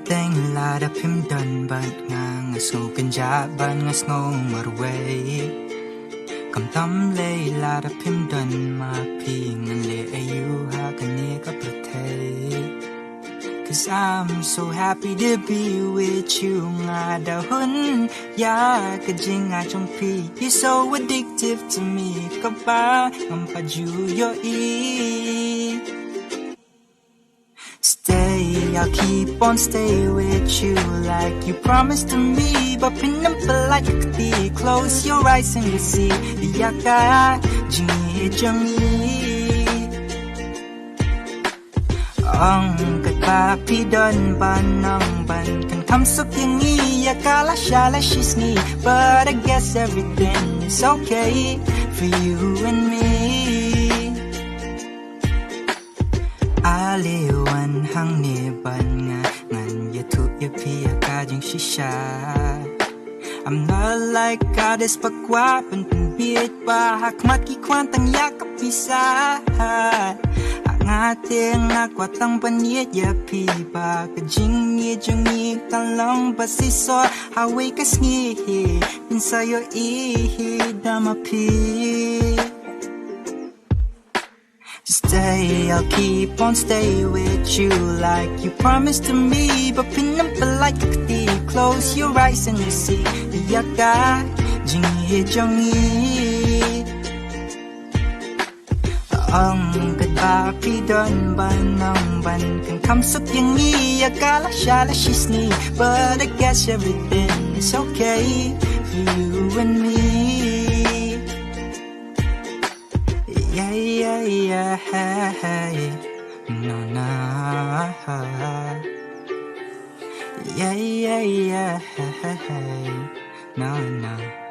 teng la da pim dun bat ngang so kan ja ban ngas ngong mar way kam tam le la da pim dun ma pi ngan le ayu ha kan ne ka prathe Cause I'm so happy to be with you nga da hun ya ka jing a chong pi you're so addictive to me ka ba ngam pa ju yo e Stay, I'll keep on stay with you like you promised to me but pin up like the close your eyes and you see the yaka jingi jangi ang katpa pi don ban nang ban kan come suck yang ni yakala shala she's me but I guess everything is okay for you and me Aliwan hang ni ban nga ngan ya tu ya pi ka jing shisha I'm not like goddess pakwa pen bit ba hakmat ki kwan tang ya ka pisa nga teng na kwa tang paniet ya pi ba ka jing ye jung ni tan long ba si so hawe ka sngi pin sa yo e dama pi Stay, I'll keep on stay with you like you promised to me but pin up like the close your eyes and you see the yaka jing he jong ang katba pi don ban nang ban kan come suck yang ni yakala shala she's me but I guess everything is okay for you and me Yeah, yeah, yeah, no, no Yeah, yeah, yeah, no, no